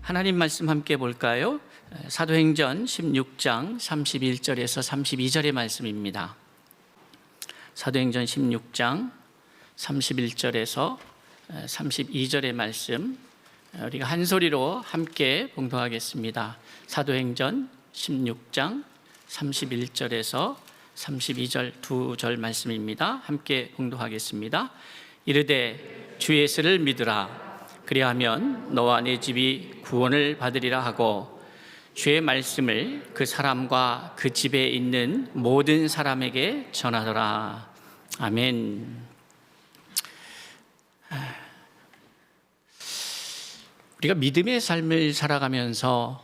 하나님 말씀 함께 볼까요? 사도행전 16장 31절에서 32절의 말씀입니다. 사도행전 16장 31절에서 32절의 말씀, 우리가 한 소리로 함께 봉독하겠습니다. 사도행전 16장 31절에서 32절 두 절 말씀입니다. 함께 봉독하겠습니다. 이르되 주 예수를 믿으라. 그리하면 너와 네 집이 구원을 받으리라 하고 주의 말씀을 그 사람과 그 집에 있는 모든 사람에게 전하더라. 아멘. 우리가 믿음의 삶을 살아가면서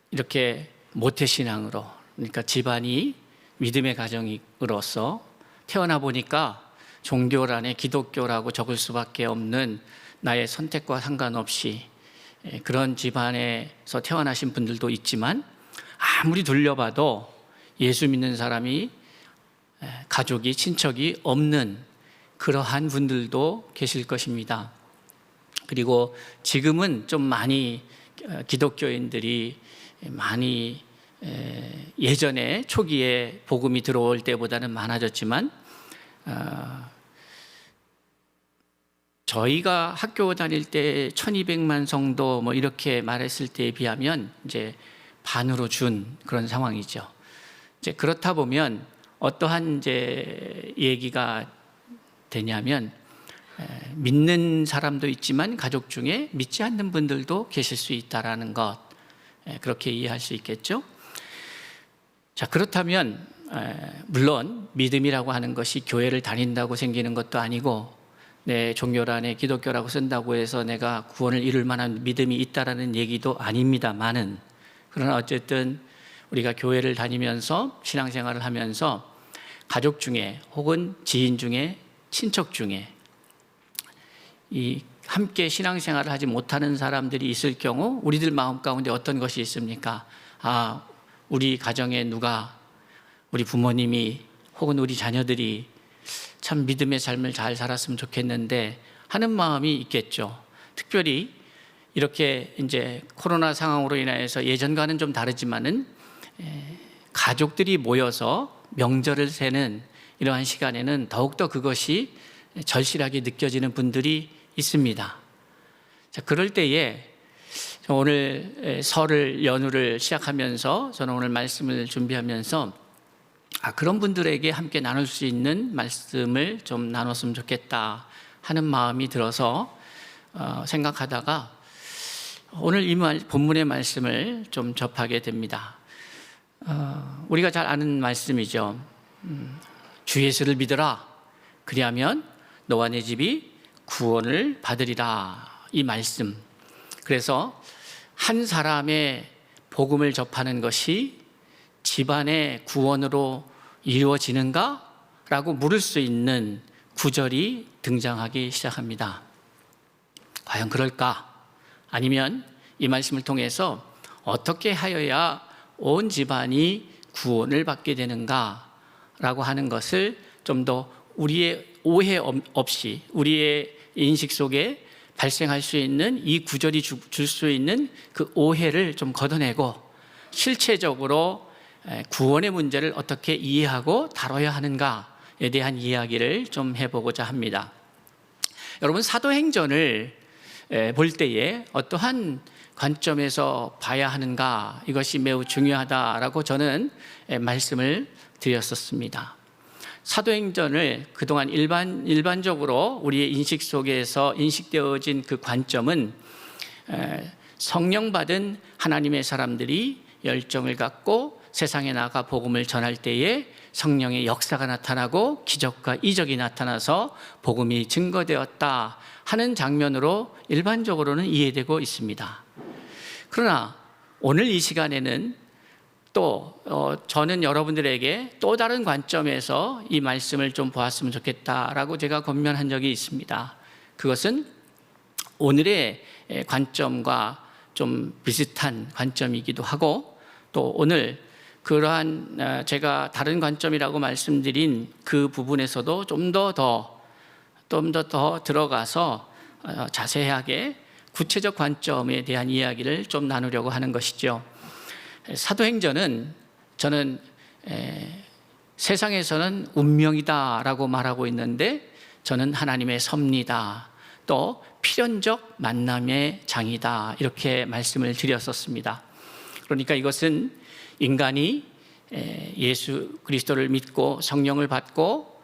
이렇게 모태신앙으로, 그러니까 집안이 믿음의 가정으로서 태어나 보니까 종교란에 기독교라고 적을 수밖에 없는 나의 선택과 상관없이 그런 집안에서 태어나신 분들도 있지만, 아무리 둘러봐도 예수 믿는 사람이 가족이, 친척이 없는 그러한 분들도 계실 것입니다. 그리고 지금은 좀 많이 기독교인들이 많이 예전에 초기에 복음이 들어올 때보다는 많아졌지만, 저희가 학교 다닐 때 1200만 성도 이렇게 말했을 때에 비하면 이제 반으로 준 그런 상황이죠. 이제 그렇다 보면 어떠한 이제 얘기가 되냐면, 믿는 사람도 있지만 가족 중에 믿지 않는 분들도 계실 수 있다라는 것, 그렇게 이해할 수 있겠죠. 자, 그렇다면 물론 믿음이라고 하는 것이 교회를 다닌다고 생기는 것도 아니고, 내 종교란에 기독교라고 쓴다고 해서 내가 구원을 이룰 만한 믿음이 있다라는 얘기도 아닙니다만은, 그러나 어쨌든 우리가 교회를 다니면서 신앙생활을 하면서 가족 중에 혹은 지인 중에 친척 중에 이 함께 신앙생활을 하지 못하는 사람들이 있을 경우 우리들 마음 가운데 어떤 것이 있습니까? 우리 가정에 누가, 우리 부모님이 혹은 우리 자녀들이 참 믿음의 삶을 잘 살았으면 좋겠는데 하는 마음이 있겠죠. 특별히 이렇게 이제 코로나 상황으로 인해서 예전과는 좀 다르지만은 가족들이 모여서 명절을 세는 이러한 시간에는 더욱더 그것이 절실하게 느껴지는 분들이 있습니다. 자, 그럴 때에 오늘 설 연휴를 시작하면서 저는 오늘 말씀을 준비하면서 그런 분들에게 함께 나눌 수 있는 말씀을 좀 나눴으면 좋겠다 하는 마음이 들어서 생각하다가 오늘 이 본문의 말씀을 좀 접하게 됩니다. 우리가 잘 아는 말씀이죠. 주 예수를 믿어라. 그리하면 너와 내 집이 구원을 받으리라. 이 말씀. 그래서 한 사람의 복음을 접하는 것이 집안의 구원으로 이루어지는가? 라고 물을 수 있는 구절이 등장하기 시작합니다. 과연 그럴까? 아니면 이 말씀을 통해서 어떻게 하여야 온 집안이 구원을 받게 되는가? 라고 하는 것을 좀 더 우리의 오해 없이 우리의 인식 속에 발생할 수 있는 이 구절이 줄 수 있는 그 오해를 좀 걷어내고 실체적으로 구원의 문제를 어떻게 이해하고 다뤄야 하는가에 대한 이야기를 좀 해보고자 합니다. 여러분, 사도행전을 볼 때에 어떠한 관점에서 봐야 하는가, 이것이 매우 중요하다라고 저는 말씀을 드렸었습니다. 사도행전을 그동안 일반적으로 우리의 인식 속에서 인식되어진 그 관점은 성령 받은 하나님의 사람들이 열정을 갖고 세상에 나가 복음을 전할 때에 성령의 역사가 나타나고 기적과 이적이 나타나서 복음이 증거되었다 하는 장면으로 일반적으로는 이해되고 있습니다. 그러나 오늘 이 시간에는 또 저는 여러분들에게 또 다른 관점에서 이 말씀을 좀 보았으면 좋겠다라고 제가 권면한 적이 있습니다. 그것은 오늘의 관점과 좀 비슷한 관점이기도 하고, 또 오늘 그러한 제가 다른 관점이라고 말씀드린 그 부분에서도 좀 더 들어가서 자세하게 구체적 관점에 대한 이야기를 좀 나누려고 하는 것이죠. 사도행전은 저는 세상에서는 운명이다라고 말하고 있는데 저는 하나님의 섭리다, 또 필연적 만남의 장이다, 이렇게 말씀을 드렸었습니다. 그러니까 이것은 인간이 예수 그리스도를 믿고 성령을 받고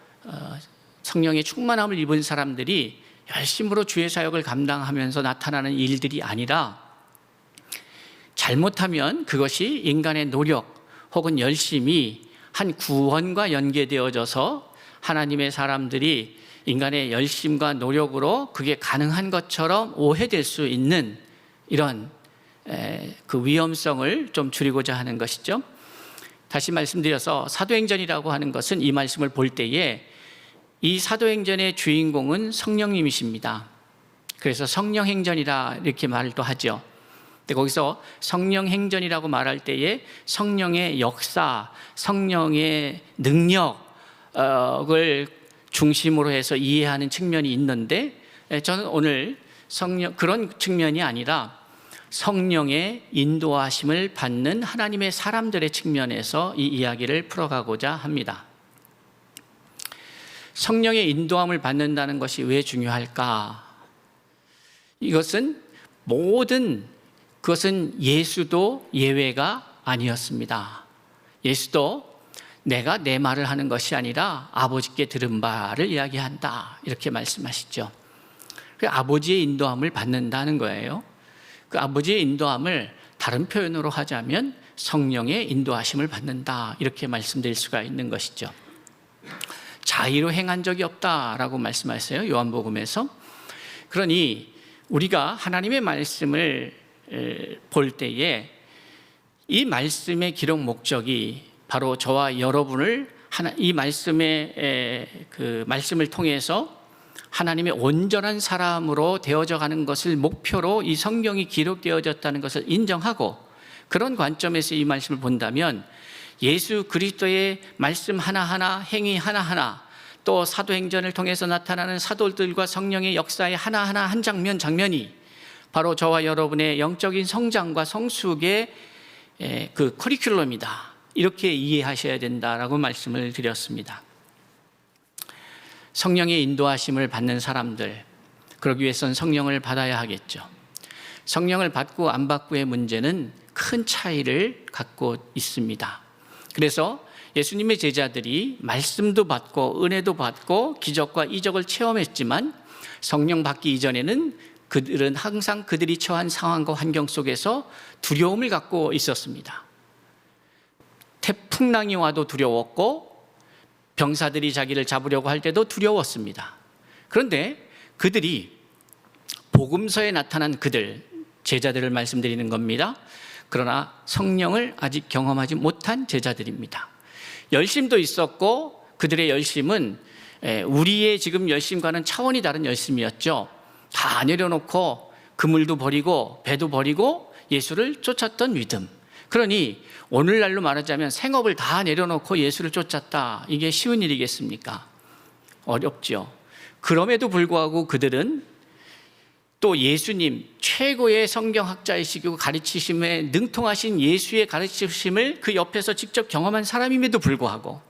성령의 충만함을 입은 사람들이 열심으로 주의 사역을 감당하면서 나타나는 일들이 아니라, 잘못하면 그것이 인간의 노력 혹은 열심이 한 구원과 연계되어져서 하나님의 사람들이 인간의 열심과 노력으로 그게 가능한 것처럼 오해될 수 있는 이런 그 위험성을 좀 줄이고자 하는 것이죠. 다시 말씀드려서 사도행전이라고 하는 것은 이 말씀을 볼 때에 이 사도행전의 주인공은 성령님이십니다. 그래서 성령행전이라 이렇게 말도 하죠. 근데 거기서 성령행전이라고 말할 때에 성령의 역사, 성령의 능력을 중심으로 해서 이해하는 측면이 있는데, 저는 오늘 그런 측면이 아니라 성령의 인도하심을 받는 하나님의 사람들의 측면에서 이 이야기를 풀어가고자 합니다. 성령의 인도함을 받는다는 것이 왜 중요할까? 그것은 예수도 예외가 아니었습니다. 예수도 내가 내 말을 하는 것이 아니라 아버지께 들은 바를 이야기한다, 이렇게 말씀하시죠. 아버지의 인도함을 받는다는 거예요. 그 아버지의 인도함을 다른 표현으로 하자면 성령의 인도하심을 받는다, 이렇게 말씀드릴 수가 있는 것이죠. 자의로 행한 적이 없다라고 말씀하세요, 요한복음에서. 그러니 우리가 하나님의 말씀을 볼 때에 이 말씀의 기록 목적이 바로 저와 여러분을 이 말씀을 통해서 하나님의 온전한 사람으로 되어져 가는 것을 목표로 이 성경이 기록되어졌다는 것을 인정하고, 그런 관점에서 이 말씀을 본다면 예수 그리스도의 말씀 하나하나, 행위 하나하나, 또 사도행전을 통해서 나타나는 사도들과 성령의 역사의 하나하나 한 장면이 바로 저와 여러분의 영적인 성장과 성숙의 그 커리큘럼이다, 이렇게 이해하셔야 된다라고 말씀을 드렸습니다. 성령의 인도하심을 받는 사람들, 그러기 위해서는 성령을 받아야 하겠죠. 성령을 받고 안 받고의 문제는 큰 차이를 갖고 있습니다. 그래서 예수님의 제자들이 말씀도 받고 은혜도 받고 기적과 이적을 체험했지만 성령 받기 이전에는 그들은 항상 그들이 처한 상황과 환경 속에서 두려움을 갖고 있었습니다. 태풍랑이 와도 두려웠고 병사들이 자기를 잡으려고 할 때도 두려웠습니다. 그런데 그들이 복음서에 나타난 제자들을 말씀드리는 겁니다. 그러나 성령을 아직 경험하지 못한 제자들입니다. 열심도 있었고 그들의 열심은 우리의 지금 열심과는 차원이 다른 열심이었죠. 다 내려놓고 그물도 버리고 배도 버리고 예수를 쫓았던 믿음. 그러니 오늘날로 말하자면 생업을 다 내려놓고 예수를 쫓았다, 이게 쉬운 일이겠습니까? 어렵죠. 그럼에도 불구하고 그들은 또 예수님, 최고의 성경학자이시고 가르치심에 능통하신 예수의 가르치심을 그 옆에서 직접 경험한 사람임에도 불구하고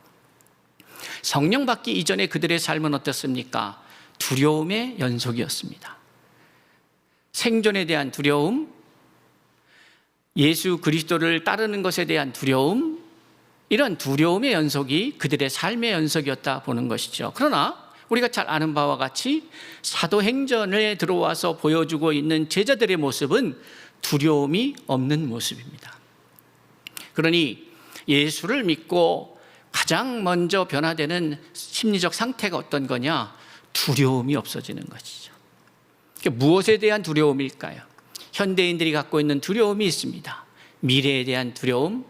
성령 받기 이전에 그들의 삶은 어떻습니까? 두려움의 연속이었습니다. 생존에 대한 두려움, 예수 그리스도를 따르는 것에 대한 두려움, 이런 두려움의 연속이 그들의 삶의 연속이었다 보는 것이죠. 그러나 우리가 잘 아는 바와 같이 사도행전에 들어와서 보여주고 있는 제자들의 모습은 두려움이 없는 모습입니다. 그러니 예수를 믿고 가장 먼저 변화되는 심리적 상태가 어떤 거냐? 두려움이 없어지는 것이죠. 무엇에 대한 두려움일까요? 현대인들이 갖고 있는 두려움이 있습니다. 미래에 대한 두려움,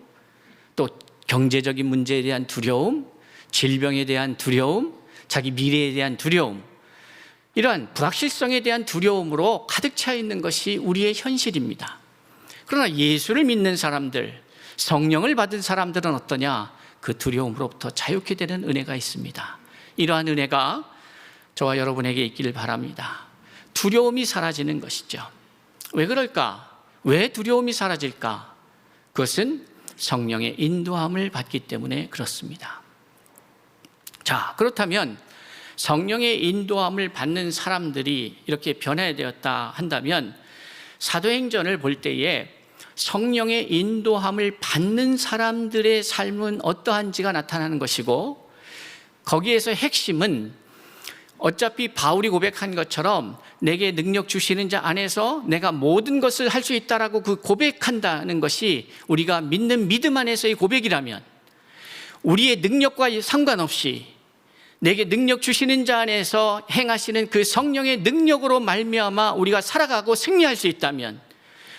또 경제적인 문제에 대한 두려움, 질병에 대한 두려움, 자기 미래에 대한 두려움, 이러한 불확실성에 대한 두려움으로 가득 차 있는 것이 우리의 현실입니다. 그러나 예수를 믿는 사람들, 성령을 받은 사람들은 어떠냐? 그 두려움으로부터 자유케 되는 은혜가 있습니다. 이러한 은혜가 저와 여러분에게 있기를 바랍니다. 두려움이 사라지는 것이죠. 왜 그럴까? 왜 두려움이 사라질까? 그것은 성령의 인도함을 받기 때문에 그렇습니다. 자, 그렇다면 성령의 인도함을 받는 사람들이 이렇게 변화되었다 한다면 사도행전을 볼 때에 성령의 인도함을 받는 사람들의 삶은 어떠한지가 나타나는 것이고, 거기에서 핵심은 어차피 바울이 고백한 것처럼 내게 능력 주시는 자 안에서 내가 모든 것을 할 수 있다라고 그 고백한다는 것이 우리가 믿는 믿음 안에서의 고백이라면, 우리의 능력과 상관없이 내게 능력 주시는 자 안에서 행하시는 그 성령의 능력으로 말미암아 우리가 살아가고 승리할 수 있다면,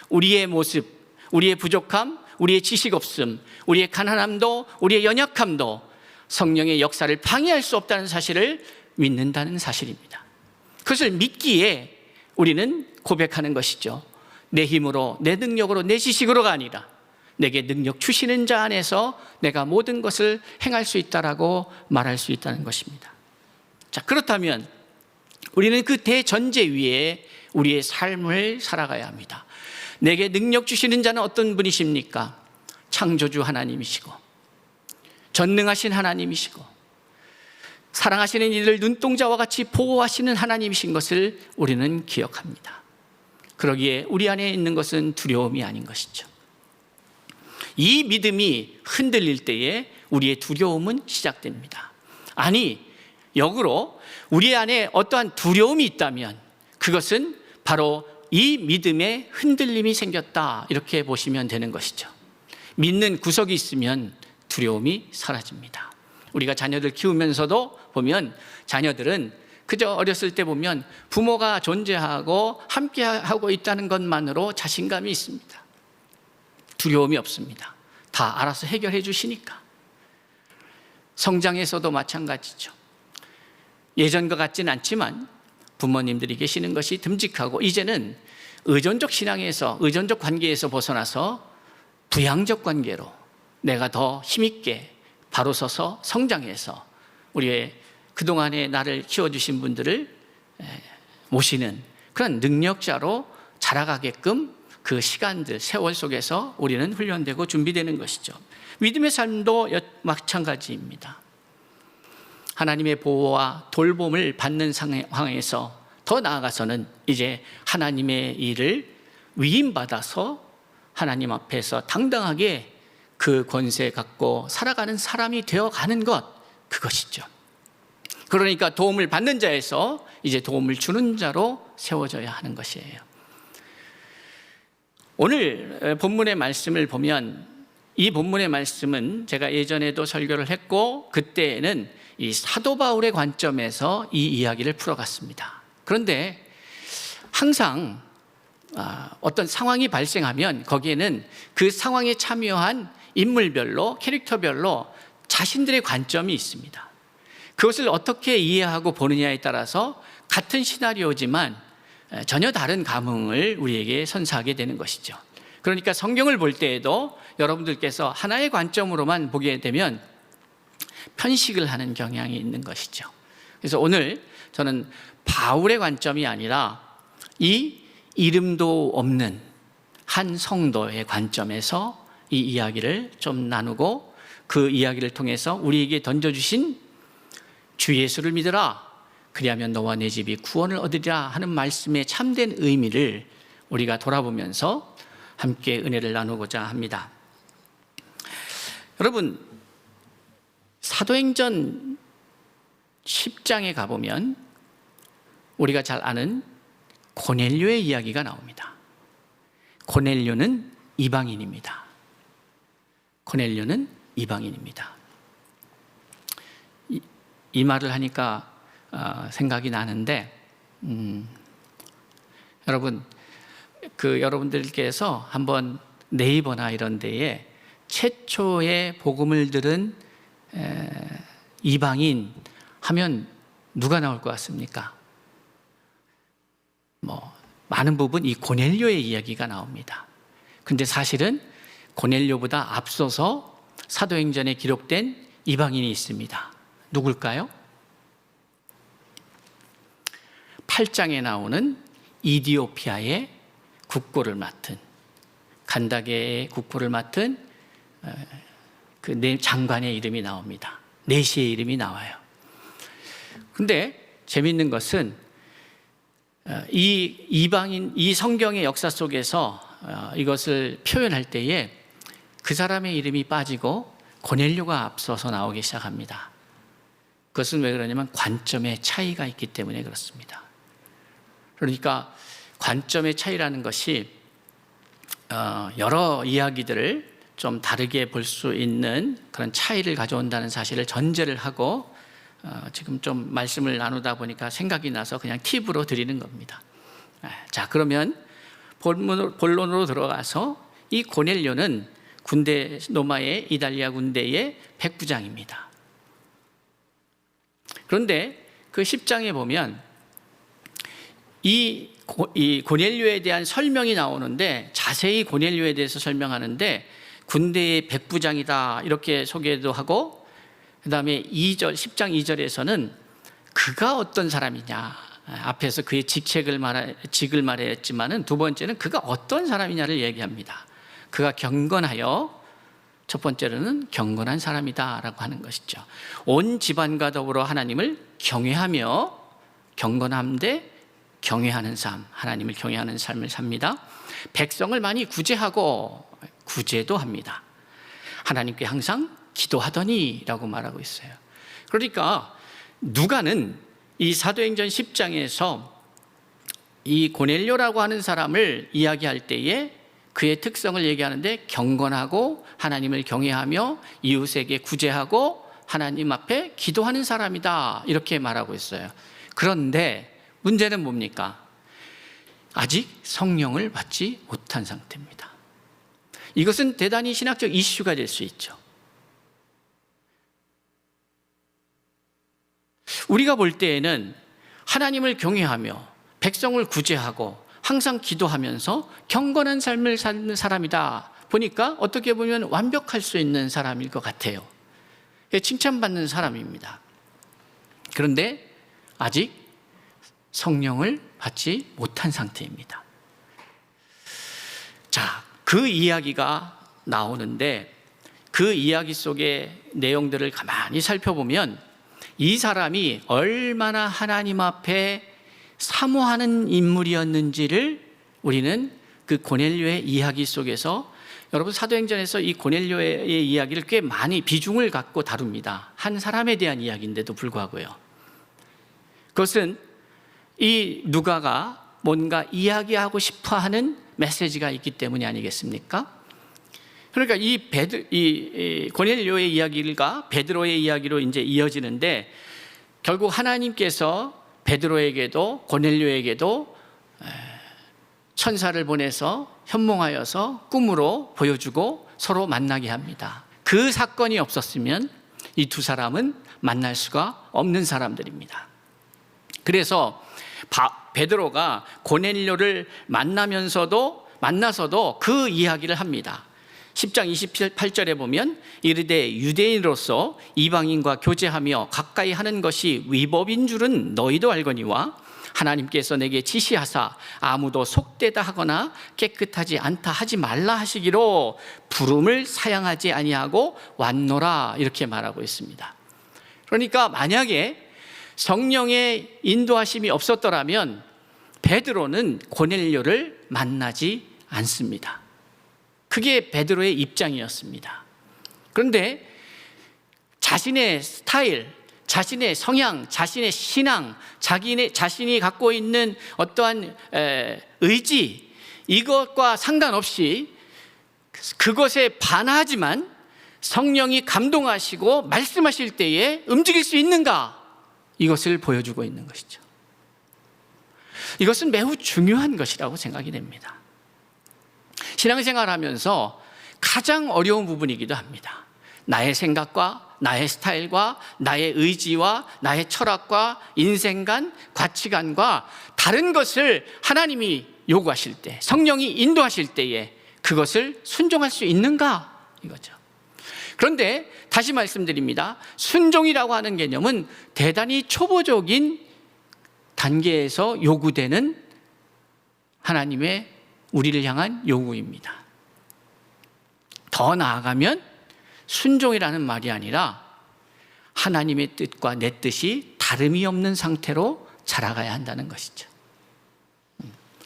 우리의 모습, 우리의 부족함, 우리의 지식 없음, 우리의 가난함도, 우리의 연약함도 성령의 역사를 방해할 수 없다는 사실을 믿는다는 사실입니다. 그것을 믿기에 우리는 고백하는 것이죠. 내 힘으로, 내 능력으로, 내 지식으로가 아니라 내게 능력 주시는 자 안에서 내가 모든 것을 행할 수 있다라고 말할 수 있다는 것입니다. 자, 그렇다면 우리는 그 대전제 위에 우리의 삶을 살아가야 합니다. 내게 능력 주시는 자는 어떤 분이십니까? 창조주 하나님이시고, 전능하신 하나님이시고, 사랑하시는 이들 눈동자와 같이 보호하시는 하나님이신 것을 우리는 기억합니다. 그러기에 우리 안에 있는 것은 두려움이 아닌 것이죠. 이 믿음이 흔들릴 때에 우리의 두려움은 시작됩니다. 아니, 역으로 우리 안에 어떠한 두려움이 있다면 그것은 바로 이 믿음에 흔들림이 생겼다, 이렇게 보시면 되는 것이죠. 믿는 구석이 있으면 두려움이 사라집니다. 우리가 자녀들 키우면서도 보면 자녀들은 그저 어렸을 때 보면 부모가 존재하고 함께 하고 있다는 것만으로 자신감이 있습니다. 두려움이 없습니다. 다 알아서 해결해 주시니까. 성장에서도 마찬가지죠. 예전과 같지는 않지만 부모님들이 계시는 것이 듬직하고, 이제는 의존적 신앙에서, 의존적 관계에서 벗어나서 부양적 관계로 내가 더 힘있게 바로 서서 성장해서 우리의 그동안에 나를 키워주신 분들을 모시는 그런 능력자로 자라가게끔 그 시간들, 세월 속에서 우리는 훈련되고 준비되는 것이죠. 믿음의 삶도 마찬가지입니다. 하나님의 보호와 돌봄을 받는 상황에서 더 나아가서는 이제 하나님의 일을 위임받아서 하나님 앞에서 당당하게 그 권세 갖고 살아가는 사람이 되어가는 것, 그것이죠. 그러니까 도움을 받는 자에서 이제 도움을 주는 자로 세워져야 하는 것이에요. 오늘 본문의 말씀을 보면, 이 본문의 말씀은 제가 예전에도 설교를 했고 그때는 이 사도 바울의 관점에서 이 이야기를 풀어갔습니다. 그런데 항상 어떤 상황이 발생하면 거기에는 그 상황에 참여한 인물별로, 캐릭터별로 자신들의 관점이 있습니다. 그것을 어떻게 이해하고 보느냐에 따라서 같은 시나리오지만 전혀 다른 감흥을 우리에게 선사하게 되는 것이죠. 그러니까 성경을 볼 때에도 여러분들께서 하나의 관점으로만 보게 되면 편식을 하는 경향이 있는 것이죠. 그래서 오늘 저는 바울의 관점이 아니라 이 이름도 없는 한 성도의 관점에서 이 이야기를 좀 나누고, 그 이야기를 통해서 우리에게 던져주신 주 예수를 믿으라, 그리하면 너와 내 집이 구원을 얻으리라 하는 말씀의 참된 의미를 우리가 돌아보면서 함께 은혜를 나누고자 합니다. 여러분, 사도행전 10장에 가보면 우리가 잘 아는 고넬료의 이야기가 나옵니다. 고넬료는 이방인입니다. 고넬료는 이방인입니다. 이 말을 하니까 생각이 나는데, 여러분, 여러분들께서 한번 네이버나 이런 데에 최초의 복음을 들은 이방인 하면 누가 나올 것 같습니까? 많은 부분 이 고넬료의 이야기가 나옵니다. 근데 사실은 고넬료보다 앞서서 사도행전에 기록된 이방인이 있습니다. 누굴까요? 8장에 나오는 이디오피아의 국보를 맡은, 간다게의 국보를 맡은 그 장관의 이름이 나옵니다. 내시의 이름이 나와요. 근데 재미있는 것은 이 이방인, 이 성경의 역사 속에서 이것을 표현할 때에 그 사람의 이름이 빠지고 고넬료가 앞서서 나오기 시작합니다. 그것은 왜 그러냐면 관점의 차이가 있기 때문에 그렇습니다. 그러니까 관점의 차이라는 것이 여러 이야기들을 좀 다르게 볼 수 있는 그런 차이를 가져온다는 사실을 전제를 하고 지금 좀 말씀을 나누다 보니까 생각이 나서 그냥 팁으로 드리는 겁니다. 자, 그러면 본론으로 들어가서 이 고넬료는 군대, 로마의 이탈리아 군대의 백부장입니다. 그런데 그 10장에 보면 이 고넬료에 대한 설명이 나오는데, 자세히 고넬료에 대해서 설명하는데 군대의 백부장이다 이렇게 소개도 하고, 그 다음에 10장 2절에서는 그가 어떤 사람이냐, 앞에서 그의 직을 말했지만은 두 번째는 그가 어떤 사람이냐를 얘기합니다. 그가 경건하여, 첫 번째로는 경건한 사람이다라고 하는 것이죠. 온 집안과 더불어 하나님을 경외하며, 경건함대 경외하는 삶, 하나님을 경외하는 삶을 삽니다. 백성을 많이 구제하고, 구제도 합니다. 하나님께 항상 기도하더니 라고 말하고 있어요. 그러니까 누가는 이 사도행전 10장에서 이 고넬료라고 하는 사람을 이야기할 때에 그의 특성을 얘기하는데, 경건하고 하나님을 경외하며 이웃에게 구제하고 하나님 앞에 기도하는 사람이다 이렇게 말하고 있어요. 그런데 문제는 뭡니까? 아직 성령을 받지 못한 상태입니다. 이것은 대단히 신학적 이슈가 될 수 있죠. 우리가 볼 때에는 하나님을 경외하며 백성을 구제하고 항상 기도하면서 경건한 삶을 사는 사람이다 보니까 어떻게 보면 완벽할 수 있는 사람일 것 같아요. 칭찬받는 사람입니다. 그런데 아직 성령을 받지 못한 상태입니다. 자, 그 이야기가 나오는데 그 이야기 속의 내용들을 가만히 살펴보면 이 사람이 얼마나 하나님 앞에 사모하는 인물이었는지를 우리는 그 고넬료의 이야기 속에서, 여러분 사도행전에서 이 고넬료의 이야기를 꽤 많이 비중을 갖고 다룹니다. 한 사람에 대한 이야기인데도 불구하고요. 그것은 이 누가가 뭔가 이야기하고 싶어하는 메시지가 있기 때문이 아니겠습니까? 그러니까 이 고넬료의 이야기가 베드로의 이야기로 이제 이어지는데, 결국 하나님께서 베드로에게도 고넬료에게도 천사를 보내서 현몽하여서 꿈으로 보여주고 서로 만나게 합니다. 그 사건이 없었으면 이 두 사람은 만날 수가 없는 사람들입니다. 그래서 베드로가 고넬료를 만나서도 그 이야기를 합니다. 10장 28절에 보면 이르되 유대인으로서 이방인과 교제하며 가까이 하는 것이 위법인 줄은 너희도 알거니와 하나님께서 내게 지시하사 아무도 속되다 하거나 깨끗하지 않다 하지 말라 하시기로 부름을 사양하지 아니하고 왔노라 이렇게 말하고 있습니다. 그러니까 만약에 성령의 인도하심이 없었더라면 베드로는 고넬료를 만나지 않습니다. 그게 베드로의 입장이었습니다. 그런데 자신의 스타일, 자신의 성향, 자신의 신앙, 자신이 갖고 있는 어떠한 의지, 이것과 상관없이 그것에 반하지만 성령이 감동하시고 말씀하실 때에 움직일 수 있는가, 이것을 보여주고 있는 것이죠. 이것은 매우 중요한 것이라고 생각이 됩니다. 신앙생활하면서 가장 어려운 부분이기도 합니다. 나의 생각과 나의 스타일과 나의 의지와 나의 철학과 인생관, 가치관과 다른 것을 하나님이 요구하실 때, 성령이 인도하실 때에 그것을 순종할 수 있는가, 이거죠. 그런데 다시 말씀드립니다. 순종이라고 하는 개념은 대단히 초보적인 단계에서 요구되는 하나님의 우리를 향한 요구입니다. 더 나아가면 순종이라는 말이 아니라 하나님의 뜻과 내 뜻이 다름이 없는 상태로 자라가야 한다는 것이죠.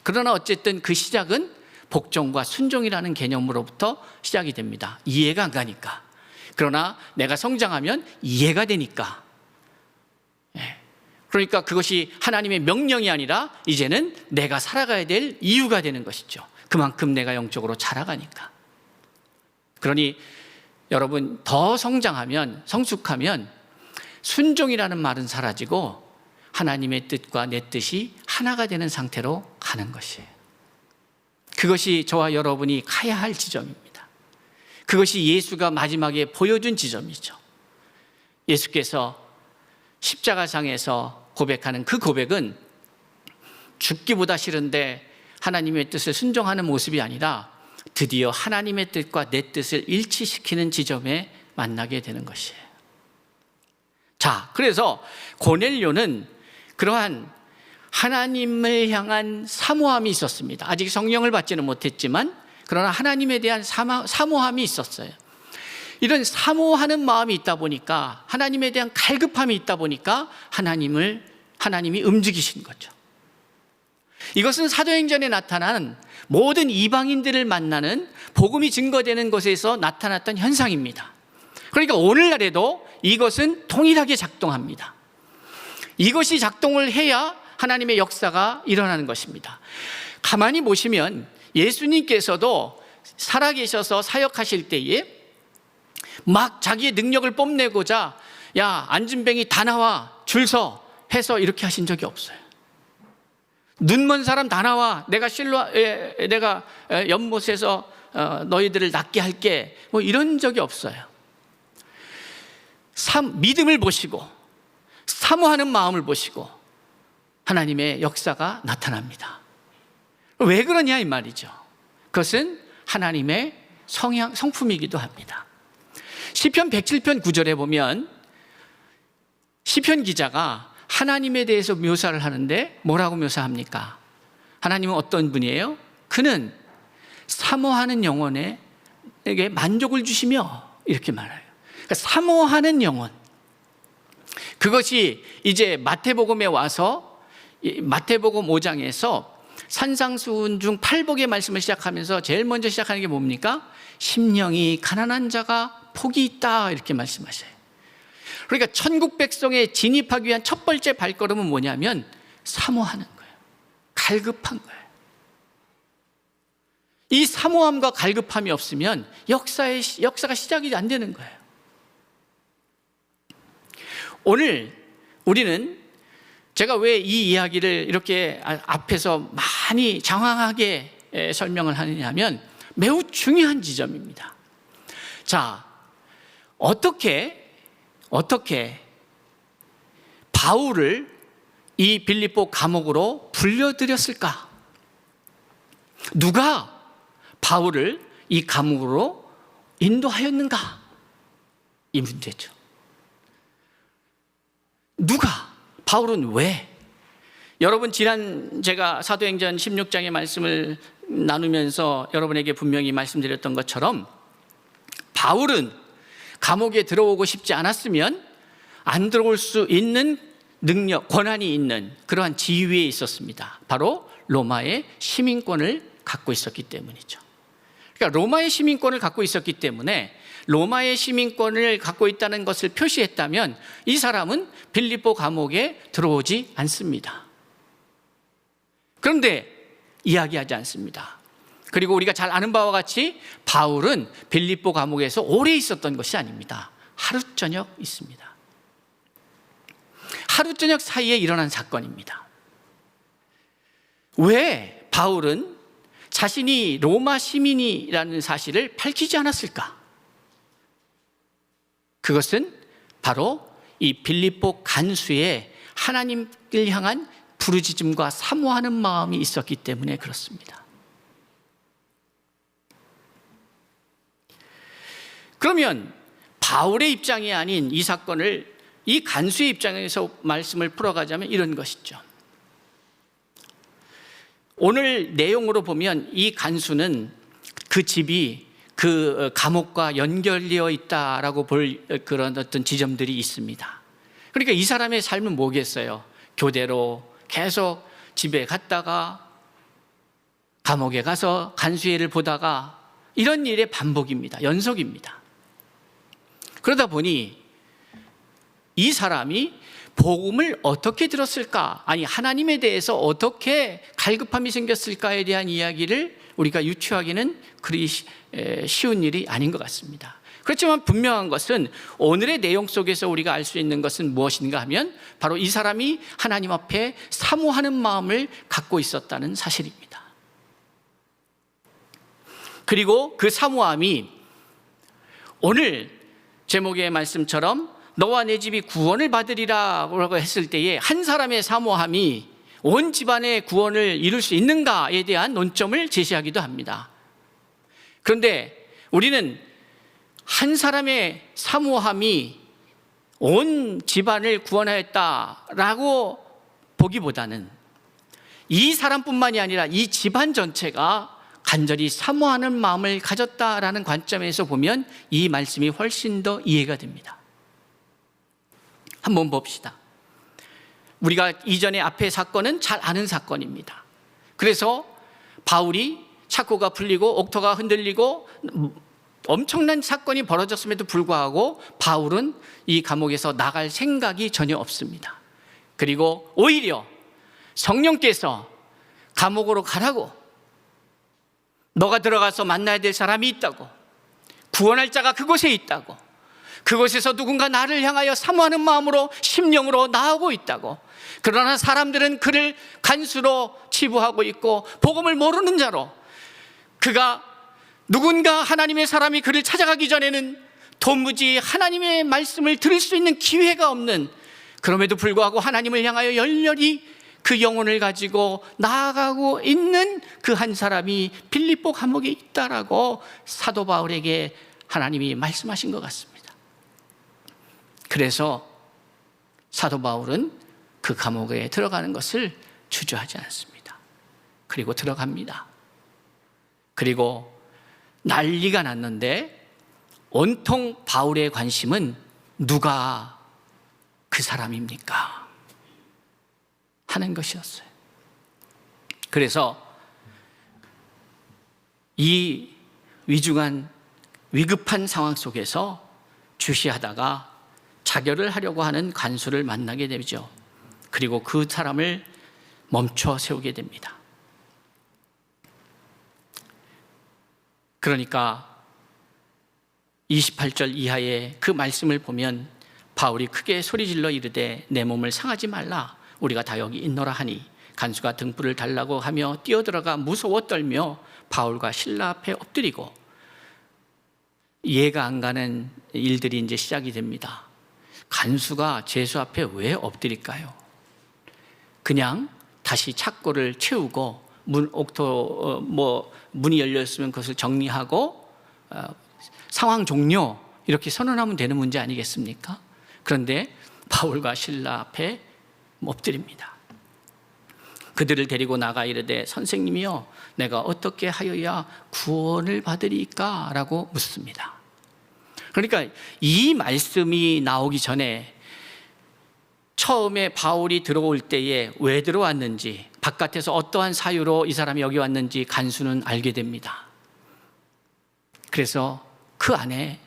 그러나 어쨌든 그 시작은 복종과 순종이라는 개념으로부터 시작이 됩니다. 이해가 안 가니까. 그러나 내가 성장하면 이해가 되니까. 그러니까 그것이 하나님의 명령이 아니라 이제는 내가 살아가야 될 이유가 되는 것이죠. 그만큼 내가 영적으로 자라가니까. 그러니 여러분, 더 성장하면, 성숙하면 순종이라는 말은 사라지고 하나님의 뜻과 내 뜻이 하나가 되는 상태로 가는 것이에요. 그것이 저와 여러분이 가야 할 지점입니다. 그것이 예수가 마지막에 보여준 지점이죠. 예수께서 십자가상에서 고백하는 그 고백은 죽기보다 싫은데 하나님의 뜻을 순종하는 모습이 아니라 드디어 하나님의 뜻과 내 뜻을 일치시키는 지점에 만나게 되는 것이에요. 자, 그래서 고넬료는 그러한 하나님을 향한 사모함이 있었습니다. 아직 성령을 받지는 못했지만 그러나 하나님에 대한 사모함이 있었어요. 이런 사모하는 마음이 있다 보니까, 하나님에 대한 갈급함이 있다 보니까 하나님이 움직이신 거죠. 이것은 사도행전에 나타난 모든 이방인들을 만나는 복음이 증거되는 것에서 나타났던 현상입니다. 그러니까 오늘날에도 이것은 동일하게 작동합니다. 이것이 작동을 해야 하나님의 역사가 일어나는 것입니다. 가만히 보시면 예수님께서도 살아계셔서 사역하실 때에 막 자기의 능력을 뽐내고자 야, 안진뱅이 다 나와 줄 서 해서 이렇게 하신 적이 없어요. 눈먼 사람 다 나와, 내가 연못에서 너희들을 낫게 할게, 뭐 이런 적이 없어요. 믿음을 보시고 사모하는 마음을 보시고 하나님의 역사가 나타납니다. 왜 그러냐 이 말이죠. 그것은 하나님의 성품이기도 합니다. 시편 107편 9절에 보면 시편 기자가 하나님에 대해서 묘사를 하는데 뭐라고 묘사합니까? 하나님은 어떤 분이에요? 그는 사모하는 영혼에게 만족을 주시며, 이렇게 말해요. 그러니까 사모하는 영혼, 그것이 이제 마태복음에 와서 마태복음 5장에서 산상수훈 중 팔복의 말씀을 시작하면서 제일 먼저 시작하는 게 뭡니까? 심령이 가난한 자가 복이 있다, 이렇게 말씀하셔요. 그러니까 천국 백성에 진입하기 위한 첫 번째 발걸음은 뭐냐면 사모하는 거예요. 갈급한 거예요. 이 사모함과 갈급함이 없으면 역사가 시작이 안 되는 거예요. 오늘 우리는, 제가 왜 이 이야기를 이렇게 앞에서 많이 장황하게 설명을 하느냐면 매우 중요한 지점입니다. 자, 어떻게 바울을 이 빌립보 감옥으로 불려들였을까? 누가 바울을 이 감옥으로 인도하였는가? 이 문제죠. 누가? 바울은 왜? 여러분, 지난 제가 사도행전 16장의 말씀을 나누면서 여러분에게 분명히 말씀드렸던 것처럼 바울은 감옥에 들어오고 싶지 않았으면 안 들어올 수 있는 능력, 권한이 있는 그러한 지위에 있었습니다. 바로 로마의 시민권을 갖고 있었기 때문이죠. 그러니까 로마의 시민권을 갖고 있었기 때문에 로마의 시민권을 갖고 있다는 것을 표시했다면 이 사람은 빌립보 감옥에 들어오지 않습니다. 그런데 이야기하지 않습니다. 그리고 우리가 잘 아는 바와 같이 바울은 빌립보 감옥에서 오래 있었던 것이 아닙니다. 하루 저녁 있습니다. 하루 저녁 사이에 일어난 사건입니다. 왜 바울은 자신이 로마 시민이라는 사실을 밝히지 않았을까? 그것은 바로 이 빌립보 간수의 하나님을 향한 부르짖음과 사모하는 마음이 있었기 때문에 그렇습니다. 그러면 바울의 입장이 아닌 이 사건을 이 간수의 입장에서 말씀을 풀어가자면 이런 것이죠. 오늘 내용으로 보면 이 간수는 그 집이 그 감옥과 연결되어 있다라고 볼 그런 어떤 지점들이 있습니다. 그러니까 이 사람의 삶은 뭐겠어요? 교대로 계속 집에 갔다가 감옥에 가서 간수회를 보다가 이런 일의 반복입니다. 연속입니다. 그러다 보니 이 사람이 복음을 어떻게 들었을까? 아니, 하나님에 대해서 어떻게 갈급함이 생겼을까에 대한 이야기를 우리가 유추하기는 그리 쉬운 일이 아닌 것 같습니다. 그렇지만 분명한 것은 오늘의 내용 속에서 우리가 알 수 있는 것은 무엇인가 하면 바로 이 사람이 하나님 앞에 사모하는 마음을 갖고 있었다는 사실입니다. 그리고 그 사모함이 오늘 제목의 말씀처럼 너와 내 집이 구원을 받으리라고 했을 때에 한 사람의 사모함이 온 집안의 구원을 이룰 수 있는가에 대한 논점을 제시하기도 합니다. 그런데 우리는 한 사람의 사모함이 온 집안을 구원하였다라고 보기보다는 이 사람뿐만이 아니라 이 집안 전체가 간절히 사모하는 마음을 가졌다라는 관점에서 보면 이 말씀이 훨씬 더 이해가 됩니다. 한번 봅시다. 우리가 이전에 앞의 사건은 잘 아는 사건입니다. 그래서 바울이 착고가 풀리고 옥토가 흔들리고 엄청난 사건이 벌어졌음에도 불구하고 바울은 이 감옥에서 나갈 생각이 전혀 없습니다. 그리고 오히려 성령께서 감옥으로 가라고, 너가 들어가서 만나야 될 사람이 있다고, 구원할 자가 그곳에 있다고, 그곳에서 누군가 나를 향하여 사모하는 마음으로 심령으로 나아오고 있다고, 그러나 사람들은 그를 간수로 치부하고 있고 복음을 모르는 자로, 그가 누군가 하나님의 사람이 그를 찾아가기 전에는 도무지 하나님의 말씀을 들을 수 있는 기회가 없는, 그럼에도 불구하고 하나님을 향하여 열렬히 그 영혼을 가지고 나아가고 있는 그 한 사람이 빌립보 감옥에 있다라고 사도 바울에게 하나님이 말씀하신 것 같습니다. 그래서 사도 바울은 그 감옥에 들어가는 것을 주저하지 않습니다. 그리고 들어갑니다. 그리고 난리가 났는데 온통 바울의 관심은 누가 그 사람입니까? 하는 것이었어요. 그래서 이 위중한 위급한 상황 속에서 주시하다가 자결을 하려고 하는 간수를 만나게 되죠. 그리고 그 사람을 멈춰 세우게 됩니다. 그러니까 28절 이하의 그 말씀을 보면 바울이 크게 소리질러 이르되 내 몸을 상하지 말라, 우리가 다 여기 있노라 하니 간수가 등불을 달라고 하며 뛰어들어가 무서워 떨며 바울과 실라 앞에 엎드리고, 이해가 안 가는 일들이 이제 시작이 됩니다. 간수가 제수 앞에 왜 엎드릴까요? 그냥 다시 착고를 채우고 문이 열렸으면 그것을 정리하고 상황 종료 이렇게 선언하면 되는 문제 아니겠습니까? 그런데 바울과 실라 앞에 엎드립니다. 그들을 데리고 나가 이르되 선생님이여 내가 어떻게 하여야 구원을 받으리까? 라고 묻습니다. 그러니까 이 말씀이 나오기 전에 처음에 바울이 들어올 때에 왜 들어왔는지, 바깥에서 어떠한 사유로 이 사람이 여기 왔는지 간수는 알게 됩니다. 그래서 그 안에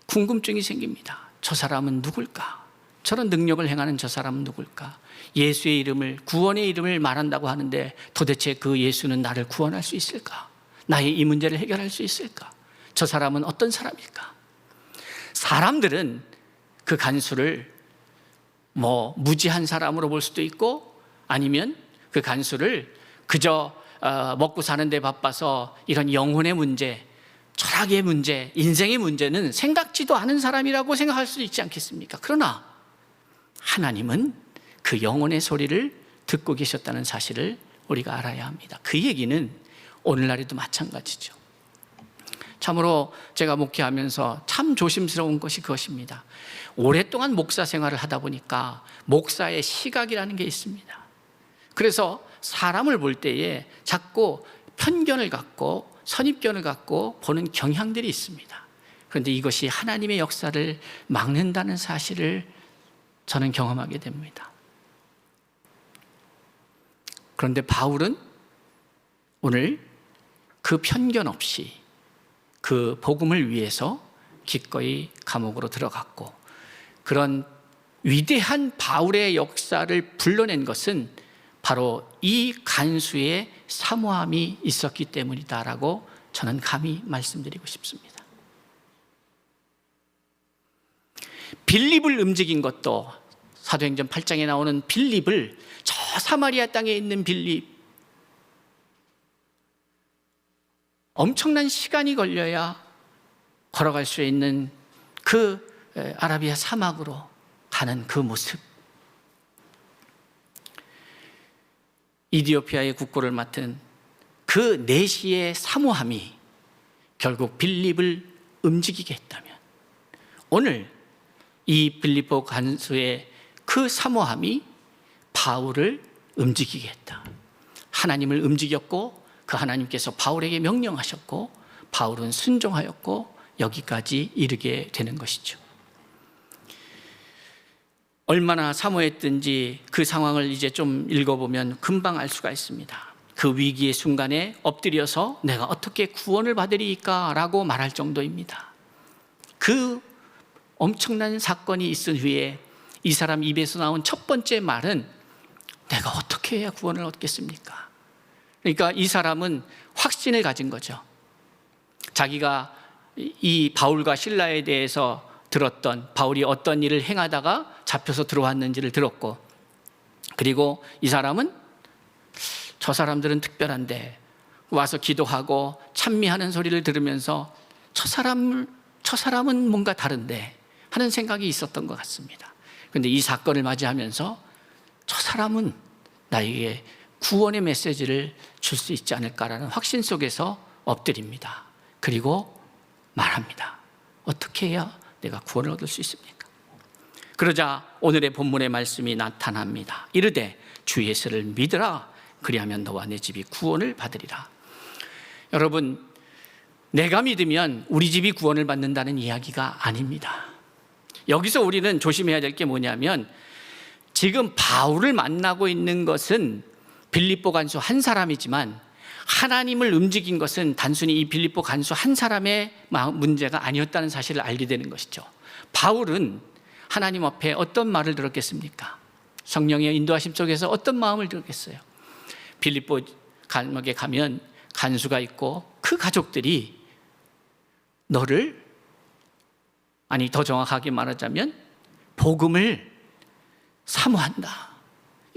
궁금증이 생깁니다. 저 사람은 누굴까? 저런 능력을 행하는 저 사람은 누굴까? 예수의 이름을, 구원의 이름을 말한다고 하는데 도대체 그 예수는 나를 구원할 수 있을까? 나의 이 문제를 해결할 수 있을까? 저 사람은 어떤 사람일까? 사람들은 그 간수를 무지한 사람으로 볼 수도 있고, 아니면 그 간수를 그저 먹고 사는 데 바빠서 이런 영혼의 문제, 철학의 문제, 인생의 문제는 생각지도 않은 사람이라고 생각할 수 있지 않겠습니까? 그러나 하나님은 그 영혼의 소리를 듣고 계셨다는 사실을 우리가 알아야 합니다. 그 얘기는 오늘날에도 마찬가지죠. 참으로 제가 목회하면서 참 조심스러운 것이 그것입니다. 오랫동안 목사 생활을 하다 보니까 목사의 시각이라는 게 있습니다. 그래서 사람을 볼 때에 자꾸 편견을 갖고 선입견을 갖고 보는 경향들이 있습니다. 그런데 이것이 하나님의 역사를 막는다는 사실을 저는 경험하게 됩니다. 그런데 바울은 오늘 그 편견 없이 그 복음을 위해서 기꺼이 감옥으로 들어갔고, 그런 위대한 바울의 역사를 불러낸 것은 바로 이 간수의 사모함이 있었기 때문이다라고 저는 감히 말씀드리고 싶습니다. 빌립을 움직인 것도, 사도행전 8장에 나오는 빌립을, 저 사마리아 땅에 있는 빌립, 엄청난 시간이 걸려야 걸어갈 수 있는 그 아라비아 사막으로 가는 그 모습, 이디오피아의 국고를 맡은 그 내시의 사모함이 결국 빌립을 움직이게 했다면, 오늘 이 빌립보 간수의 그 사모함이 바울을 움직이게 했다. 하나님을 움직였고, 그 하나님께서 바울에게 명령하셨고, 바울은 순종하였고 여기까지 이르게 되는 것이죠. 얼마나 사모했든지 그 상황을 이제 좀 읽어보면 금방 알 수가 있습니다. 그 위기의 순간에 엎드려서 내가 어떻게 구원을 받으리까 라고 말할 정도입니다. 그 엄청난 사건이 있은 후에 이 사람 입에서 나온 첫 번째 말은 내가 어떻게 해야 구원을 얻겠습니까? 그러니까 이 사람은 확신을 가진 거죠. 자기가 이 바울과 실라에 대해서 들었던, 바울이 어떤 일을 행하다가 잡혀서 들어왔는지를 들었고, 그리고 이 사람은 저 사람들은 특별한데 와서 기도하고 찬미하는 소리를 들으면서 저 사람은 뭔가 다른데 하는 생각이 있었던 것 같습니다. 그런데 이 사건을 맞이하면서 저 사람은 나에게 구원의 메시지를 줄 수 있지 않을까라는 확신 속에서 엎드립니다. 그리고 말합니다. 어떻게 해야 내가 구원을 얻을 수 있습니까? 그러자 오늘의 본문의 말씀이 나타납니다. 이르되 주 예수를 믿으라. 그리하면 너와 내 집이 구원을 받으리라. 여러분, 내가 믿으면 우리 집이 구원을 받는다는 이야기가 아닙니다. 여기서 우리는 조심해야 될 게 뭐냐면, 지금 바울을 만나고 있는 것은 빌립보 간수 한 사람이지만 하나님을 움직인 것은 단순히 이 빌립보 간수 한 사람의 문제가 아니었다는 사실을 알게 되는 것이죠. 바울은 하나님 앞에 어떤 말을 들었겠습니까? 성령의 인도하심 속에서 어떤 마음을 들었겠어요? 빌립보 감옥에 가면 간수가 있고 그 가족들이 너를, 아니 더 정확하게 말하자면 복음을 사모한다.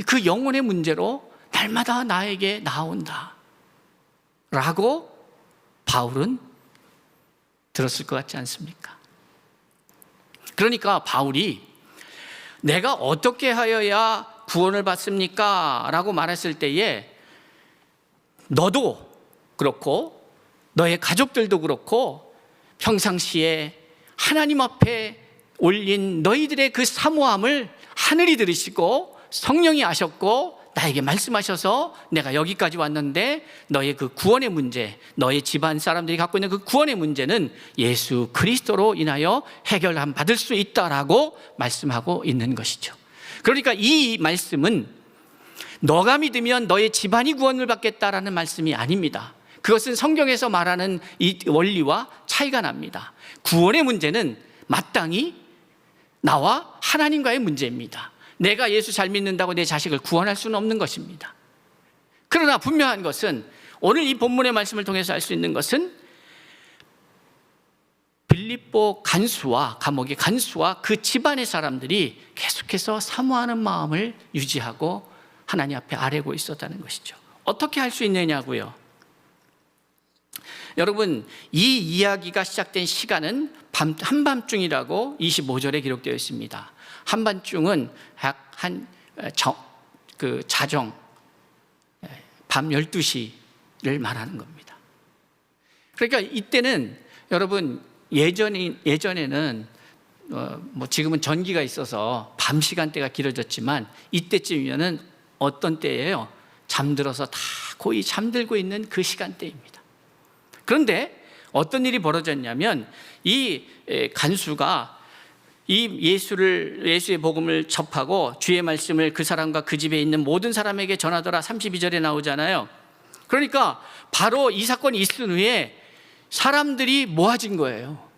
그 영혼의 문제로 날마다 나에게 나온다 라고 바울은 들었을 것 같지 않습니까? 그러니까 바울이 내가 어떻게 하여야 구원을 받습니까? 라고 말했을 때에 너도 그렇고 너의 가족들도 그렇고 평상시에 하나님 앞에 올린 너희들의 그 사모함을 하늘이 들으시고 성령이 아셨고 나에게 말씀하셔서 내가 여기까지 왔는데 너의 그 구원의 문제, 너의 집안 사람들이 갖고 있는 그 구원의 문제는 예수 그리스도로 인하여 해결함 받을 수 있다라고 말씀하고 있는 것이죠. 그러니까 이 말씀은 너가 믿으면 너의 집안이 구원을 받겠다라는 말씀이 아닙니다. 그것은 성경에서 말하는 이 원리와 차이가 납니다. 구원의 문제는 마땅히 나와 하나님과의 문제입니다. 내가 예수 잘 믿는다고 내 자식을 구원할 수는 없는 것입니다. 그러나 분명한 것은 오늘 이 본문의 말씀을 통해서 알 수 있는 것은 빌립보 간수와 감옥의 간수와 그 집안의 사람들이 계속해서 사모하는 마음을 유지하고 하나님 앞에 아뢰고 있었다는 것이죠. 어떻게 할 수 있느냐고요? 여러분, 이 이야기가 시작된 시간은 한밤중이라고 25절에 기록되어 있습니다. 한밤중은 자정 밤 12시를 말하는 겁니다. 그러니까 이때는 여러분 예전에는 뭐 지금은 전기가 있어서 밤 시간대가 길어졌지만 이때쯤이면은 어떤 때예요? 잠들어서 다 거의 잠들고 있는 그 시간대입니다. 그런데 어떤 일이 벌어졌냐면 이 간수가 이 예수의 복음을 접하고 주의 말씀을 그 사람과 그 집에 있는 모든 사람에게 전하더라. 32절에 나오잖아요. 그러니까 바로 이 사건이 있은 후에 사람들이 모아진 거예요.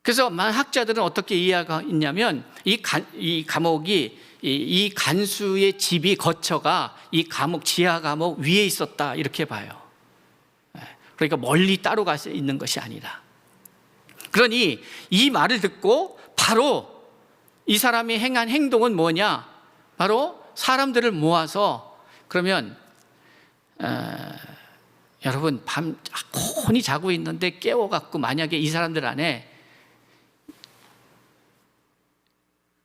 그래서 학자들은 어떻게 이해가 있냐면 이 감옥이 이 간수의 집이 거처가 이 감옥 지하 감옥 위에 있었다 이렇게 봐요. 그러니까 멀리 따로 가서 있는 것이 아니라. 그러니 이 말을 듣고 바로 이 사람이 행한 행동은 뭐냐? 바로 사람들을 모아서 그러면 여러분 밤 곤히 자고 있는데 깨워갖고 만약에 이 사람들 안에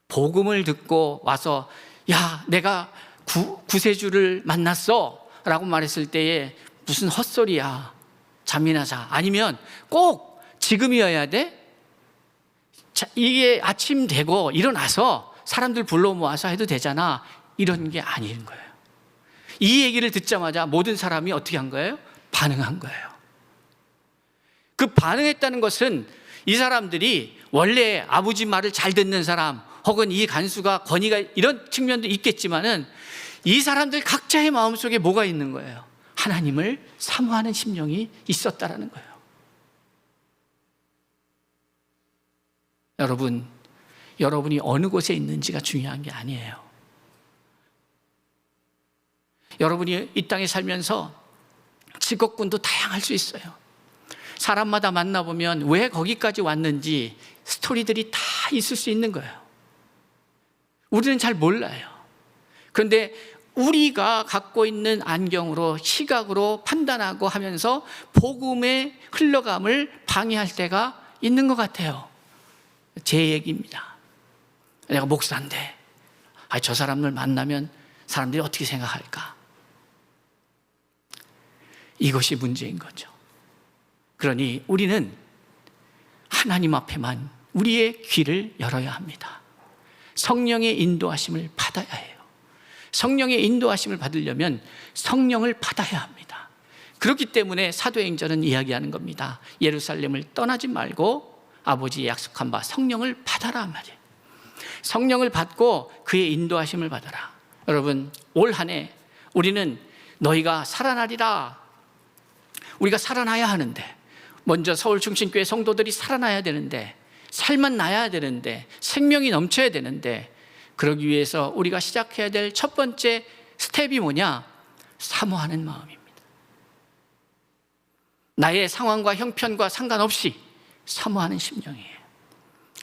복음을 듣고 와서 야 내가 구세주를 만났어 라고 말했을 때에 무슨 헛소리야 잠이나 자 아니면 꼭 지금이어야 돼? 자, 이게 아침 되고 일어나서 사람들 불러 모아서 해도 되잖아 이런 게 아닌 거예요. 이 얘기를 듣자마자 모든 사람이 어떻게 한 거예요? 반응한 거예요. 그 반응했다는 것은 이 사람들이 원래 아버지 말을 잘 듣는 사람 혹은 이 간수가 권위가 이런 측면도 있겠지만은 이 사람들 각자의 마음속에 뭐가 있는 거예요? 하나님을 사모하는 심령이 있었다라는 거예요. 여러분이 어느 곳에 있는지가 중요한 게 아니에요. 여러분이 이 땅에 살면서 직업군도 다양할 수 있어요. 사람마다 만나보면 왜 거기까지 왔는지 스토리들이 다 있을 수 있는 거예요. 우리는 잘 몰라요. 그런데 우리가 갖고 있는 안경으로 시각으로 판단하고 하면서 복음의 흘러감을 방해할 때가 있는 것 같아요. 제 얘기입니다. 내가 목사인데 저 사람을 만나면 사람들이 어떻게 생각할까? 이것이 문제인 거죠. 그러니 우리는 하나님 앞에만 우리의 귀를 열어야 합니다. 성령의 인도하심을 받아야 해요. 성령의 인도하심을 받으려면 성령을 받아야 합니다. 그렇기 때문에 사도행전은 이야기하는 겁니다. 예루살렘을 떠나지 말고 아버지의 약속한 바 성령을 받아라 말이에요. 성령을 받고 그의 인도하심을 받아라. 여러분 올 한 해 우리는 너희가 살아나리라. 우리가 살아나야 하는데 먼저 서울 중심교회 성도들이 살아나야 되는데 살만 나야 되는데 생명이 넘쳐야 되는데 그러기 위해서 우리가 시작해야 될 첫 번째 스텝이 뭐냐? 사모하는 마음입니다. 나의 상황과 형편과 상관없이 사모하는 심령이에요.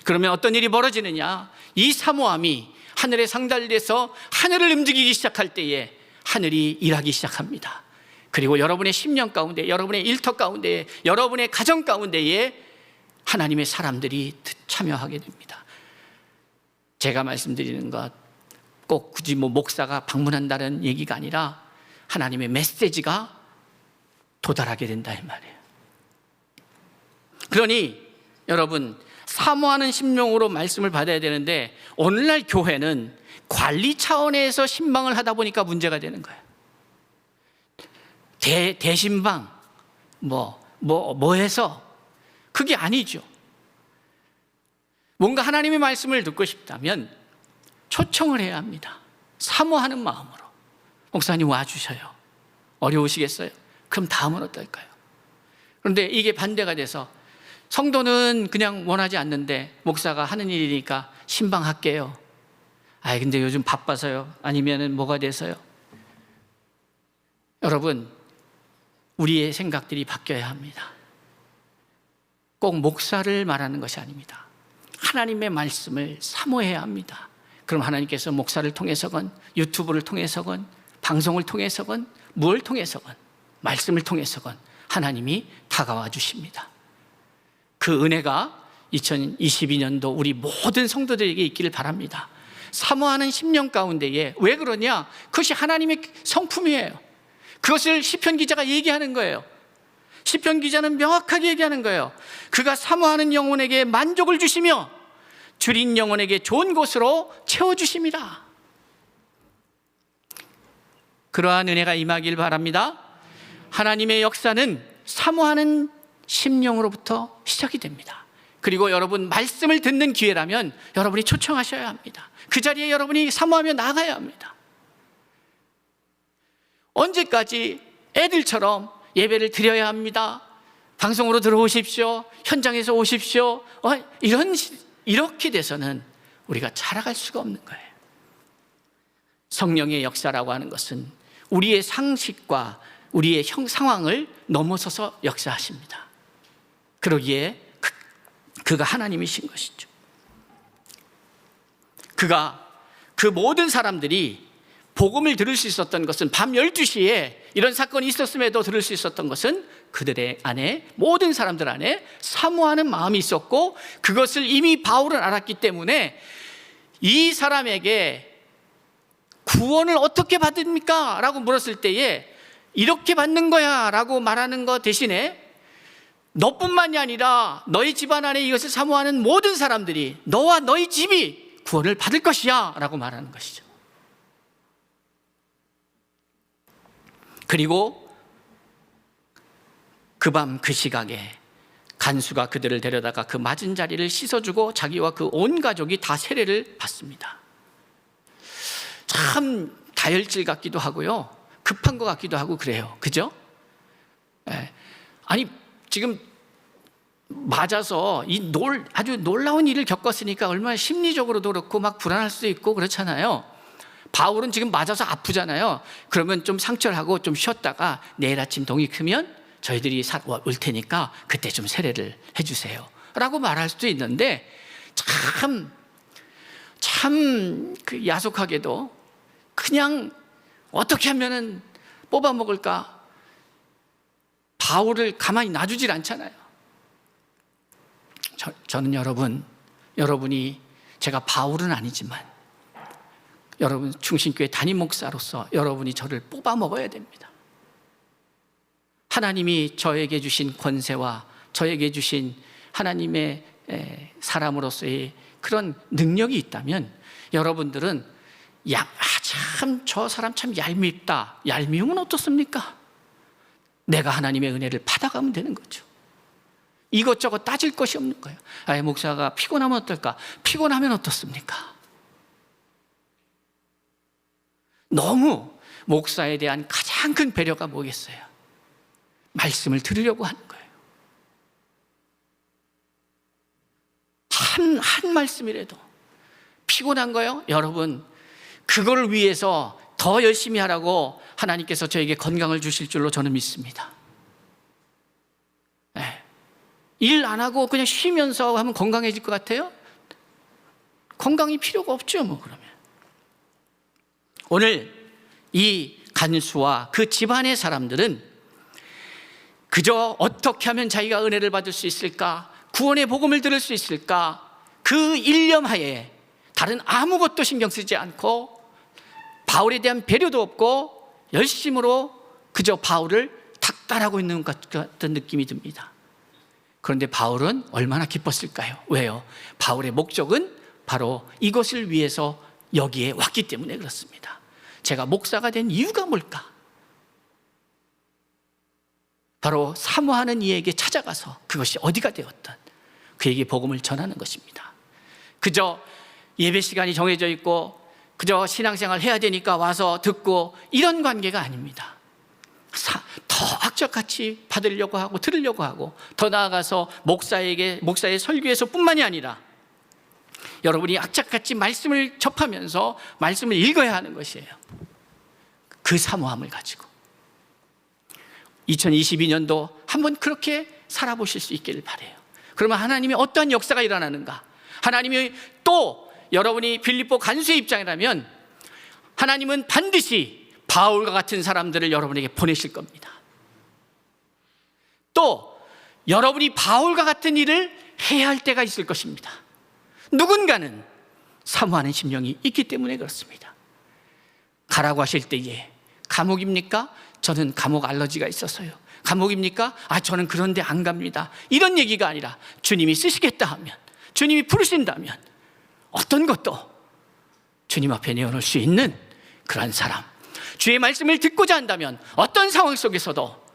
그러면 어떤 일이 벌어지느냐? 이 사모함이 하늘에 상달돼서 하늘을 움직이기 시작할 때에 하늘이 일하기 시작합니다. 그리고 여러분의 심령 가운데, 여러분의 일터 가운데, 여러분의 가정 가운데에 하나님의 사람들이 참여하게 됩니다. 제가 말씀드리는 것 꼭 굳이 목사가 방문한다는 얘기가 아니라 하나님의 메시지가 도달하게 된다 이 말이에요. 그러니 여러분 사모하는 심령으로 말씀을 받아야 되는데 오늘날 교회는 관리 차원에서 신방을 하다 보니까 문제가 되는 거예요. 대신방 뭐 해서 그게 아니죠. 뭔가 하나님의 말씀을 듣고 싶다면 초청을 해야 합니다. 사모하는 마음으로. 목사님 와주셔요. 어려우시겠어요? 그럼 다음은 어떨까요? 그런데 이게 반대가 돼서 성도는 그냥 원하지 않는데 목사가 하는 일이니까 신방할게요. 근데 요즘 바빠서요. 아니면은 뭐가 돼서요. 여러분 우리의 생각들이 바뀌어야 합니다. 꼭 목사를 말하는 것이 아닙니다. 하나님의 말씀을 사모해야 합니다. 그럼 하나님께서 목사를 통해서건 유튜브를 통해서건 방송을 통해서건 무엇을 통해서건 말씀을 통해서건 하나님이 다가와 주십니다. 그 은혜가 2022년도 우리 모든 성도들에게 있기를 바랍니다. 사모하는 심령 가운데에 왜 그러냐? 그것이 하나님의 성품이에요. 그것을 시편 기자가 얘기하는 거예요. 시편 기자는 명확하게 얘기하는 거예요. 그가 사모하는 영혼에게 만족을 주시며 줄인 영혼에게 좋은 곳으로 채워주십니다. 그러한 은혜가 임하길 바랍니다. 하나님의 역사는 사모하는 심령으로부터 시작이 됩니다. 그리고 여러분, 말씀을 듣는 기회라면 여러분이 초청하셔야 합니다. 그 자리에 여러분이 사모하며 나가야 합니다. 언제까지 애들처럼 예배를 드려야 합니다. 방송으로 들어오십시오. 현장에서 오십시오. 이렇게 돼서는 우리가 자라갈 수가 없는 거예요. 성령의 역사라고 하는 것은 우리의 상식과 우리의 상황을 넘어서서 역사하십니다. 그러기에 그가 하나님이신 것이죠. 그가 그 모든 사람들이 복음을 들을 수 있었던 것은 밤 12시에 이런 사건이 있었음에도 들을 수 있었던 것은 그들의 안에, 모든 사람들 안에 사모하는 마음이 있었고, 그것을 이미 바울은 알았기 때문에 이 사람에게 구원을 어떻게 받습니까? 라고 물었을 때에 이렇게 받는 거야 라고 말하는 것 대신에 너뿐만이 아니라 너희 집안 안에 이것을 사모하는 모든 사람들이, 너와 너희 집이 구원을 받을 것이야 라고 말하는 것이죠. 그리고 그 밤 그 시각에 간수가 그들을 데려다가 그 맞은 자리를 씻어주고 자기와 그 온 가족이 다 세례를 받습니다. 참 다혈질 같기도 하고요, 급한 것 같기도 하고 그래요. 그죠? 아니, 지금 맞아서 아주 놀라운 일을 겪었으니까 얼마나 심리적으로도 그렇고 막 불안할 수도 있고 그렇잖아요. 바울은 지금 맞아서 아프잖아요. 그러면 좀 상처를 하고 좀 쉬었다가 내일 아침 동이 크면 저희들이 올 테니까 그때 좀 세례를 해주세요 라고 말할 수도 있는데, 참 그 야속하게도 그냥 어떻게 하면은 뽑아 먹을까, 바울을 가만히 놔주질 않잖아요. 저는 여러분이, 제가 바울은 아니지만 여러분 충신교회 담임 목사로서 여러분이 저를 뽑아 먹어야 됩니다. 하나님이 저에게 주신 권세와 저에게 주신 하나님의 사람으로서의 그런 능력이 있다면 여러분들은 참 저 사람 참 얄밉다, 얄미움은 어떻습니까? 내가 하나님의 은혜를 받아가면 되는 거죠. 이것저것 따질 것이 없는 거예요. 목사가 피곤하면 어떨까? 피곤하면 어떻습니까? 너무 목사에 대한 가장 큰 배려가 뭐겠어요? 말씀을 들으려고 하는 거예요. 한 말씀이라도 피곤한 거요? 여러분, 그걸 위해서 더 열심히 하라고 하나님께서 저에게 건강을 주실 줄로 저는 믿습니다. 일 안 하고 그냥 쉬면서 하면 건강해질 것 같아요? 건강이 필요가 없죠, 그러면. 오늘 이 간수와 그 집안의 사람들은 그저 어떻게 하면 자기가 은혜를 받을 수 있을까, 구원의 복음을 들을 수 있을까, 그 일념하에 다른 아무것도 신경 쓰지 않고 바울에 대한 배려도 없고 열심으로 그저 바울을 닥달하고 있는 것 같은 느낌이 듭니다. 그런데 바울은 얼마나 기뻤을까요? 왜요? 바울의 목적은 바로 이것을 위해서 여기에 왔기 때문에 그렇습니다. 제가 목사가 된 이유가 뭘까? 바로 사모하는 이에게 찾아가서 그것이 어디가 되었든 그에게 복음을 전하는 것입니다. 그저 예배 시간이 정해져 있고 그저 신앙생활 해야 되니까 와서 듣고 이런 관계가 아닙니다. 더 악착같이 받으려고 하고 들으려고 하고, 더 나아가서 목사의 설교에서 뿐만이 아니라 여러분이 악착같이 말씀을 접하면서 말씀을 읽어야 하는 것이에요. 그 사모함을 가지고 2022년도 한번 그렇게 살아보실 수 있기를 바라요. 그러면 하나님이 어떠한 역사가 일어나는가? 하나님이 또 여러분이 빌립보 간수의 입장이라면 하나님은 반드시 바울과 같은 사람들을 여러분에게 보내실 겁니다. 또 여러분이 바울과 같은 일을 해야 할 때가 있을 것입니다. 누군가는 사모하는 심령이 있기 때문에 그렇습니다. 가라고 하실 때에 감옥입니까? 저는 감옥 알러지가 있어서요. 감옥입니까? 저는 그런데 안 갑니다. 이런 얘기가 아니라 주님이 쓰시겠다 하면, 주님이 부르신다면 어떤 것도 주님 앞에 내어놓을 수 있는 그런 사람, 주의 말씀을 듣고자 한다면 어떤 상황 속에서도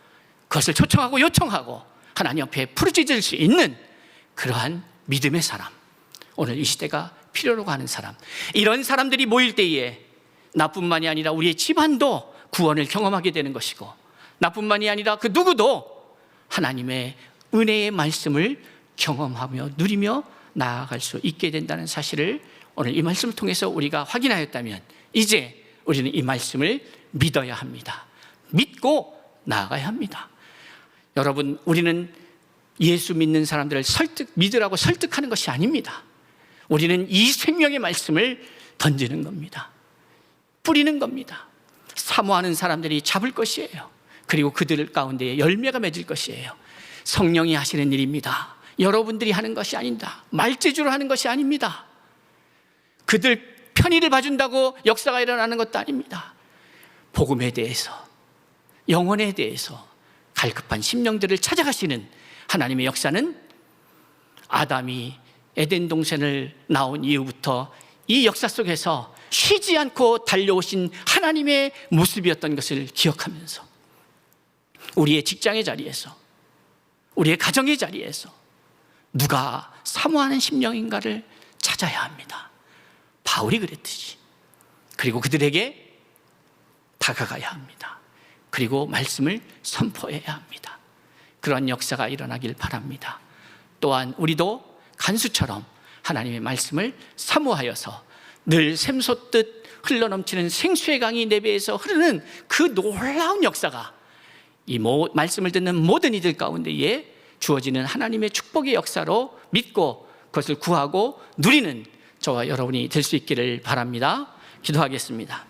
그것을 초청하고 요청하고 하나님 앞에 부르짖을 수 있는 그러한 믿음의 사람, 오늘 이 시대가 필요로 하는 사람, 이런 사람들이 모일 때에 나뿐만이 아니라 우리의 집안도 구원을 경험하게 되는 것이고, 나뿐만이 아니라 그 누구도 하나님의 은혜의 말씀을 경험하며 누리며 나아갈 수 있게 된다는 사실을 오늘 이 말씀을 통해서 우리가 확인하였다면, 이제 우리는 이 말씀을 믿어야 합니다. 믿고 나아가야 합니다. 여러분, 우리는 예수 믿는 사람들을 믿으라고 설득하는 것이 아닙니다. 우리는 이 생명의 말씀을 던지는 겁니다. 뿌리는 겁니다. 사모하는 사람들이 잡을 것이에요. 그리고 그들 가운데 열매가 맺을 것이에요. 성령이 하시는 일입니다. 여러분들이 하는 것이 아닙니다. 말재주로 하는 것이 아닙니다. 그들 편의를 봐준다고 역사가 일어나는 것도 아닙니다. 복음에 대해서, 영혼에 대해서 갈급한 심령들을 찾아가시는 하나님의 역사는 아담이 에덴 동산을 나온 이후부터 이 역사 속에서 쉬지 않고 달려오신 하나님의 모습이었던 것을 기억하면서 우리의 직장의 자리에서, 우리의 가정의 자리에서 누가 사모하는 심령인가를 찾아야 합니다. 바울이 그랬듯이. 그리고 그들에게 다가가야 합니다. 그리고 말씀을 선포해야 합니다. 그런 역사가 일어나길 바랍니다. 또한 우리도 간수처럼 하나님의 말씀을 사모하여서 늘 샘솟듯 흘러넘치는 생수의 강이 내 배에서 흐르는 그 놀라운 역사가 이 말씀을 듣는 모든 이들 가운데에 주어지는 하나님의 축복의 역사로 믿고 그것을 구하고 누리는 저와 여러분이 될 수 있기를 바랍니다. 기도하겠습니다.